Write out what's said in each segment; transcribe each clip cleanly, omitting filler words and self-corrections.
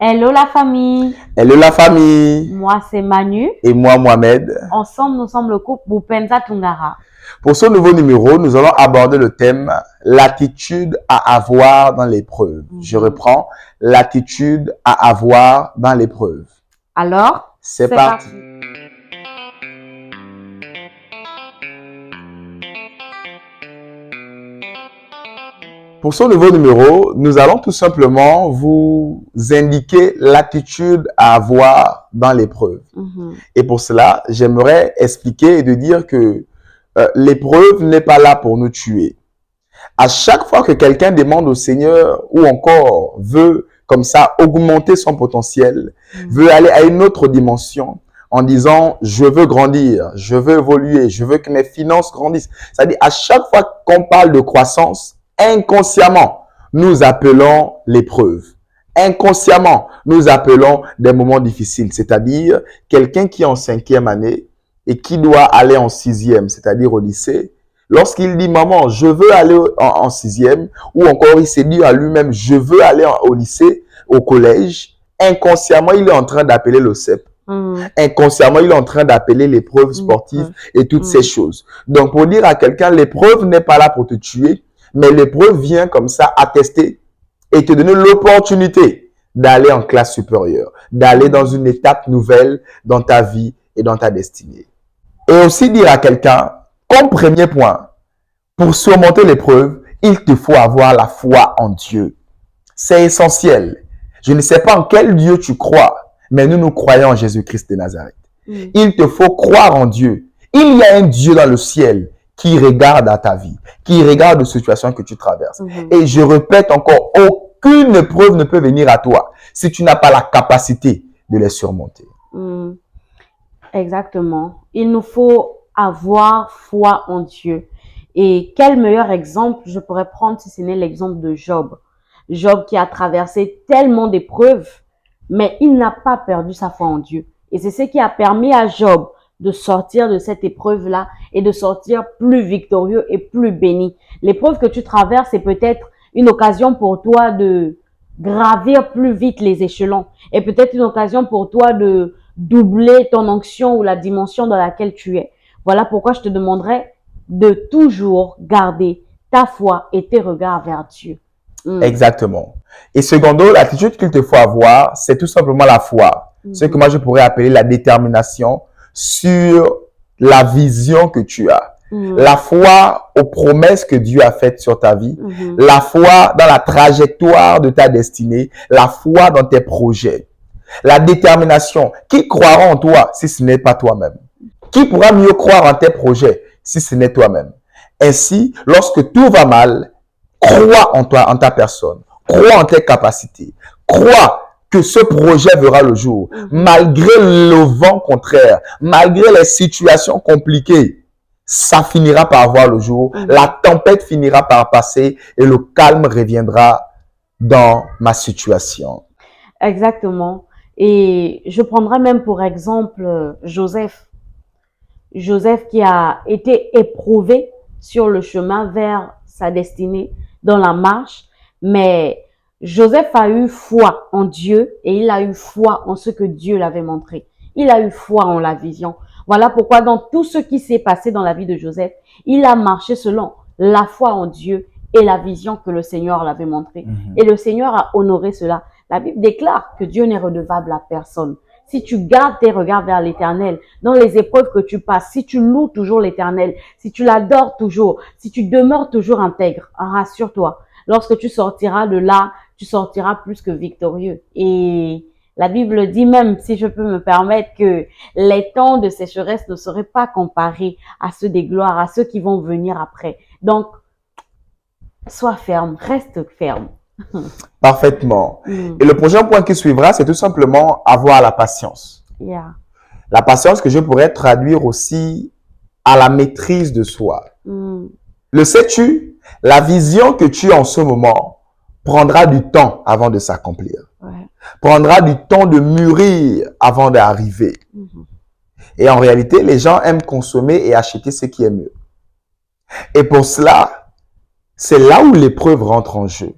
Hello la famille, Hello la famille, moi c'est Manu. et moi Mohamed. Ensemble, nous sommes le couple Bupenza Tungara. Pour ce nouveau numéro, nous allons aborder le thème l'attitude à avoir dans l'épreuve. Je reprends, l'attitude à avoir dans l'épreuve. Alors, C'est parti. Pour ce nouveau numéro, nous allons tout simplement vous indiquer l'attitude à avoir dans l'épreuve. Et pour cela, j'aimerais expliquer et de dire que l'épreuve n'est pas là pour nous tuer. À chaque fois que quelqu'un demande au Seigneur ou encore veut comme ça augmenter son potentiel, veut aller à une autre dimension en disant je veux grandir, je veux évoluer, je veux que mes finances grandissent. C'est-à-dire à chaque fois qu'on parle de croissance, inconsciemment, nous appelons l'épreuve. Inconsciemment, nous appelons des moments difficiles. C'est-à-dire quelqu'un qui est en 5e année et qui doit aller en 6e, c'est-à-dire au lycée, lorsqu'il dit « Maman, je veux aller en 6e » ou encore il s'est dit à lui-même « Je veux aller au lycée, au collège », inconsciemment, il est en train d'appeler le CEP. Inconsciemment, il est en train d'appeler l'épreuve sportive et toutes ces choses. Donc, pour dire à quelqu'un, l'épreuve n'est pas là pour te tuer, mais l'épreuve vient comme ça attester et te donner l'opportunité d'aller en classe supérieure, d'aller dans une étape nouvelle dans ta vie et dans ta destinée. Et aussi dire à quelqu'un, comme premier point, pour surmonter l'épreuve, il te faut avoir la foi en Dieu. C'est essentiel. Je ne sais pas en quel Dieu tu crois, mais nous croyons en Jésus-Christ de Nazareth. Il te faut croire en Dieu. Il y a un Dieu dans le ciel qui regarde à ta vie, qui regarde aux situations que tu traverses. Et je répète encore, aucune épreuve ne peut venir à toi si tu n'as pas la capacité de les surmonter. Exactement. Il nous faut avoir foi en Dieu. Et quel meilleur exemple je pourrais prendre si ce n'est l'exemple de Job. Job qui a traversé tellement d'épreuves, mais il n'a pas perdu sa foi en Dieu. Et c'est ce qui a permis à Job de sortir de cette épreuve-là et de sortir plus victorieux et plus béni. L'épreuve que tu traverses est peut-être une occasion pour toi de gravir plus vite les échelons et peut-être une occasion pour toi de doubler ton onction ou la dimension dans laquelle tu es. Voilà pourquoi je te demanderai de toujours garder ta foi et tes regards vers Dieu. Exactement. Et secondo, l'attitude qu'il te faut avoir, c'est tout simplement la foi. Ce que moi je pourrais appeler la détermination sur la vision que tu as. La foi aux promesses que Dieu a faites sur ta vie. La foi dans la trajectoire de ta destinée. La foi dans tes projets. La détermination. Qui croira en toi si ce n'est pas toi-même? Qui pourra mieux croire en tes projets si ce n'est toi-même? Ainsi, lorsque tout va mal, crois en toi, en ta personne. Crois en tes capacités. Crois que ce projet verra le jour. Malgré le vent contraire, malgré les situations compliquées, ça finira par voir le jour. La tempête finira par passer et le calme reviendra dans ma situation. Exactement. Et je prendrai même pour exemple Joseph. Joseph qui a été éprouvé sur le chemin vers sa destinée, dans la marche, mais Joseph a eu foi en Dieu et il a eu foi en ce que Dieu l'avait montré. Il a eu foi en la vision. Voilà pourquoi dans tout ce qui s'est passé dans la vie de Joseph, il a marché selon la foi en Dieu et la vision que le Seigneur l'avait montrée. Et le Seigneur a honoré cela. La Bible déclare que Dieu n'est redevable à personne. Si tu gardes tes regards vers l'Éternel, dans les épreuves que tu passes, si tu loues toujours l'Éternel, si tu l'adores toujours, si tu demeures toujours intègre, rassure-toi, lorsque tu sortiras de là, tu sortiras plus que victorieux. Et la Bible dit même, si je peux me permettre, que les temps de sécheresse ne seraient pas comparés à ceux des gloires, à ceux qui vont venir après. Donc, sois ferme, reste ferme. Parfaitement. Et le prochain point qui suivra, c'est tout simplement avoir la patience. La patience que je pourrais traduire aussi à la maîtrise de soi. Le sais-tu, la vision que tu as en ce moment prendra du temps avant de s'accomplir. Prendra du temps de mûrir avant d'arriver. Et en réalité, les gens aiment consommer et acheter ce qui est mieux. Et pour cela, c'est là où l'épreuve rentre en jeu.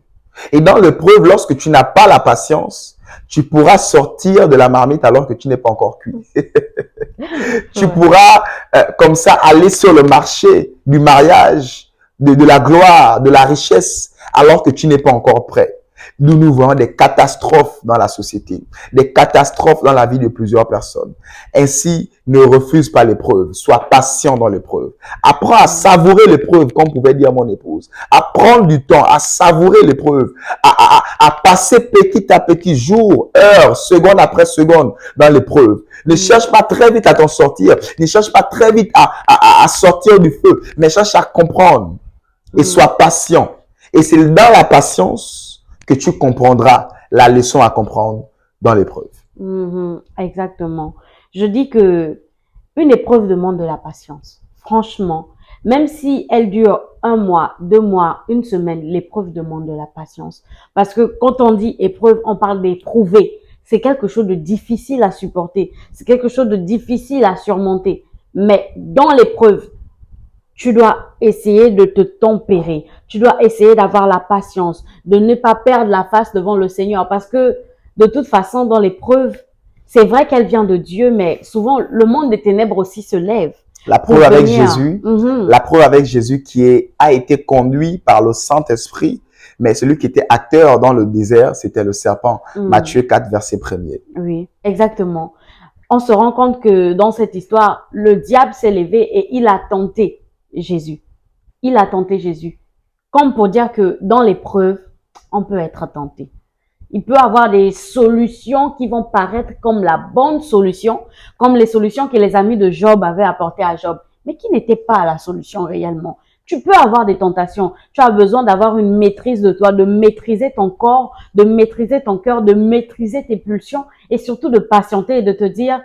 Et dans l'épreuve, lorsque tu n'as pas la patience, Tu pourras sortir de la marmite alors que tu n'es pas encore cuit. Tu pourras, comme ça, aller sur le marché du mariage, de la gloire, de la richesse, alors que tu n'es pas encore prêt. Nous voyons des catastrophes dans la société, des catastrophes dans la vie de plusieurs personnes. Ainsi, ne refuse pas l'épreuve, sois patient dans l'épreuve. Apprends à savourer l'épreuve, comme pouvait dire mon épouse. À prendre du temps, à savourer l'épreuve, à passer petit à petit, jour, heure, seconde après seconde dans l'épreuve. Ne cherche pas très vite à t'en sortir, ne cherche pas très vite à sortir du feu, mais cherche à comprendre et sois patient. Et c'est dans la patience que tu comprendras la leçon à comprendre dans l'épreuve. Exactement. Je dis que une épreuve demande de la patience. Franchement, même si elle dure 1 mois, 2 mois, 1 semaine, l'épreuve demande de la patience. Parce que quand on dit épreuve, on parle d'éprouver. C'est quelque chose de difficile à supporter. C'est quelque chose de difficile à surmonter. Mais dans l'épreuve, tu dois essayer de te tempérer. Tu dois essayer d'avoir la patience, de ne pas perdre la face devant le Seigneur. Parce que de toute façon, dans l'épreuve, c'est vrai qu'elle vient de Dieu, mais souvent, le monde des ténèbres aussi se lève. La preuve avec Jésus, la preuve avec Jésus a été conduit par le Saint-Esprit, mais celui qui était acteur dans le désert, c'était le serpent. Matthieu 4, verset 1er. Oui, exactement. On se rend compte que dans cette histoire, le diable s'est levé et il a tenté Jésus. Il a tenté Jésus. Comme pour dire que dans l'épreuve, on peut être tenté. Il peut avoir des solutions qui vont paraître comme la bonne solution, comme les solutions que les amis de Job avaient apportées à Job, mais qui n'étaient pas la solution réellement. Tu peux avoir des tentations. Tu as besoin d'avoir une maîtrise de toi, de maîtriser ton corps, de maîtriser ton cœur, de maîtriser tes pulsions et surtout de patienter et de te dire,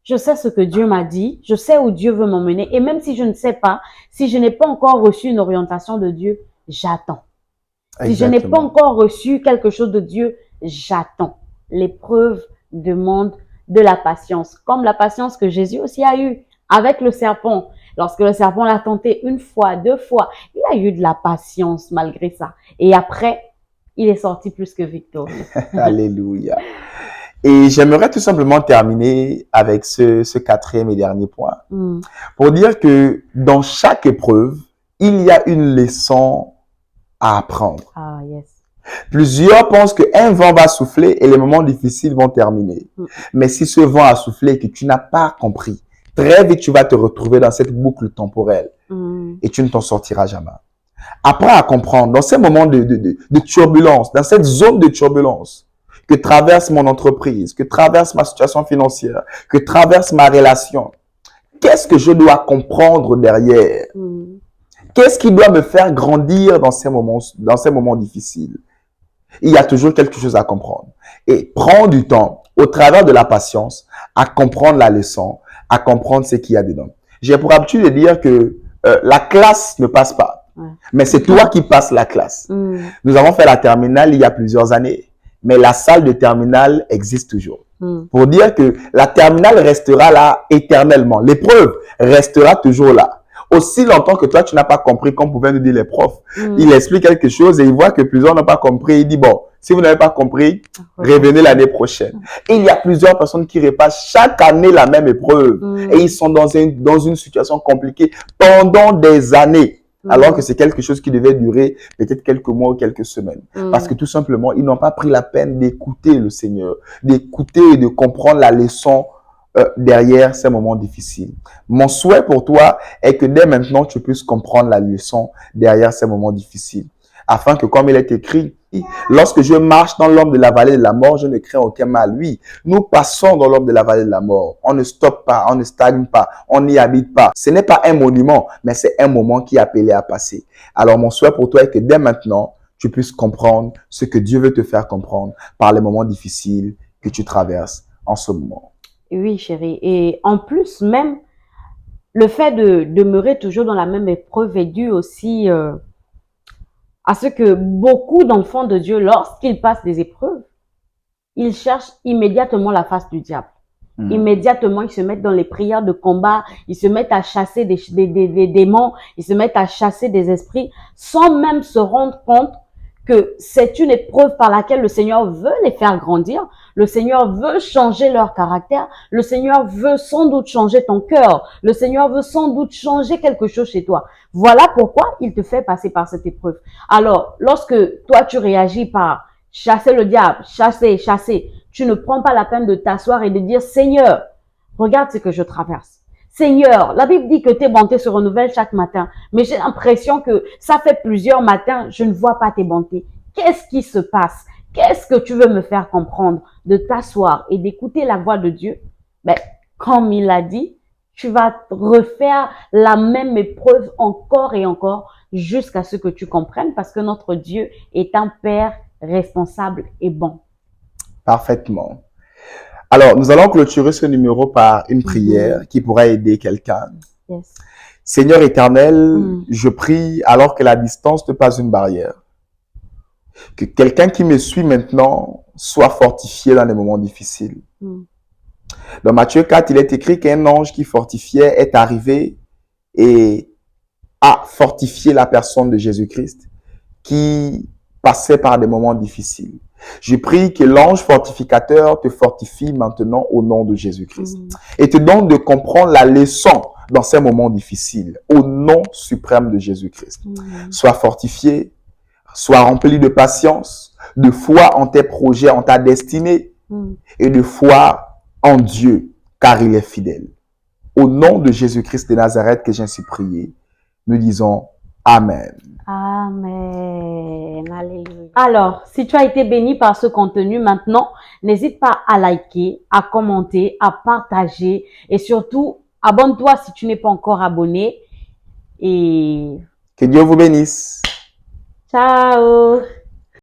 je sais ce que Dieu m'a dit, je sais où Dieu veut m'emmener et même si je ne sais pas, si je n'ai pas encore reçu une orientation de Dieu, j'attends. Si je n'ai pas encore reçu quelque chose de Dieu, j'attends. L'épreuve demande de la patience, comme la patience que Jésus aussi a eue avec le serpent. Lorsque le serpent l'a tenté 1 fois, 2 fois, il a eu de la patience malgré ça. Et après, il est sorti plus que victorieux. Alléluia. Et j'aimerais tout simplement terminer avec ce 4e et dernier point pour dire que dans chaque épreuve, il y a une leçon à apprendre. Ah, yes. Plusieurs pensent qu'un vent va souffler et les moments difficiles vont terminer. Mais si ce vent a soufflé et que tu n'as pas compris, très vite tu vas te retrouver dans cette boucle temporelle et tu ne t'en sortiras jamais. Apprends à comprendre dans ces moments de turbulence, dans cette zone de turbulence que traverse mon entreprise, que traverse ma situation financière, que traverse ma relation. Qu'est-ce que je dois comprendre derrière? Qu'est-ce qui doit me faire grandir dans ces moments difficiles? Il y a toujours quelque chose à comprendre. Et prends du temps, au travers de la patience, à comprendre la leçon, à comprendre ce qu'il y a dedans. J'ai pour habitude de dire que la classe ne passe pas, mais c'est toi qui passes la classe. Nous avons fait la terminale il y a plusieurs années, mais la salle de terminale existe toujours. Pour dire que la terminale restera là éternellement. L'épreuve restera toujours là. Aussi longtemps que toi, tu n'as pas compris, comme pouvaient nous dire les profs. Il explique quelque chose et il voit que plusieurs n'ont pas compris. Il dit, bon, si vous n'avez pas compris, revenez l'année prochaine. Et il y a plusieurs personnes qui repassent chaque année la même épreuve. Et ils sont dans une situation compliquée pendant des années. Alors que c'est quelque chose qui devait durer peut-être quelques mois ou quelques semaines. Parce que tout simplement, ils n'ont pas pris la peine d'écouter le Seigneur, d'écouter et de comprendre la leçon derrière ces moments difficiles. Mon souhait pour toi est que dès maintenant, tu puisses comprendre la leçon derrière ces moments difficiles. Afin que, comme il est écrit, lorsque je marche dans l'ombre de la vallée de la mort, je ne crains aucun mal. Oui, nous passons dans l'ombre de la vallée de la mort. On ne stoppe pas, on ne stagne pas, on n'y habite pas. Ce n'est pas un monument, mais c'est un moment qui est appelé à passer. Alors, mon souhait pour toi est que dès maintenant, tu puisses comprendre ce que Dieu veut te faire comprendre par les moments difficiles que tu traverses en ce moment. Oui, chérie. Et en plus, même, le fait de demeurer toujours dans la même épreuve est dû aussi à ce que beaucoup d'enfants de Dieu, lorsqu'ils passent des épreuves, ils cherchent immédiatement la face du diable. Immédiatement, ils se mettent dans les prières de combat, ils se mettent à chasser des démons, ils se mettent à chasser des esprits, sans même se rendre compte que c'est une épreuve par laquelle le Seigneur veut les faire grandir, le Seigneur veut changer leur caractère, le Seigneur veut sans doute changer ton cœur, le Seigneur veut sans doute changer quelque chose chez toi. Voilà pourquoi il te fait passer par cette épreuve. Alors, lorsque toi tu réagis par chasser le diable, chasser, tu ne prends pas la peine de t'asseoir et de dire, Seigneur, regarde ce que je traverse. Seigneur, la Bible dit que tes bontés se renouvellent chaque matin, mais j'ai l'impression que ça fait plusieurs matins, je ne vois pas tes bontés. Qu'est-ce qui se passe? Qu'est-ce que tu veux me faire comprendre? De t'asseoir et d'écouter la voix de Dieu? Ben, comme il a dit, tu vas refaire la même épreuve encore et encore jusqu'à ce que tu comprennes, parce que notre Dieu est un Père responsable et bon. Parfaitement. Alors, nous allons clôturer ce numéro par une prière qui pourra aider quelqu'un. Yes. Seigneur éternel, je prie alors que la distance n'est pas une barrière. Que quelqu'un qui me suit maintenant soit fortifié dans les moments difficiles. Dans Matthieu 4, il est écrit qu'un ange qui fortifiait est arrivé et a fortifié la personne de Jésus-Christ qui passait par des moments difficiles. Je prie que l'ange fortificateur te fortifie maintenant au nom de Jésus-Christ et te donne de comprendre la leçon dans ces moments difficiles au nom suprême de Jésus-Christ. Sois fortifié, sois rempli de patience, de foi en tes projets, en ta destinée et de foi en Dieu car il est fidèle. Au nom de Jésus-Christ de Nazareth que j'ai ainsi prié, nous disons Amen. Amen. Alléluia. Alors, si tu as été béni par ce contenu maintenant, n'hésite pas à liker, à commenter, à partager et surtout, abonne-toi si tu n'es pas encore abonné. Et que Dieu vous bénisse. ciao.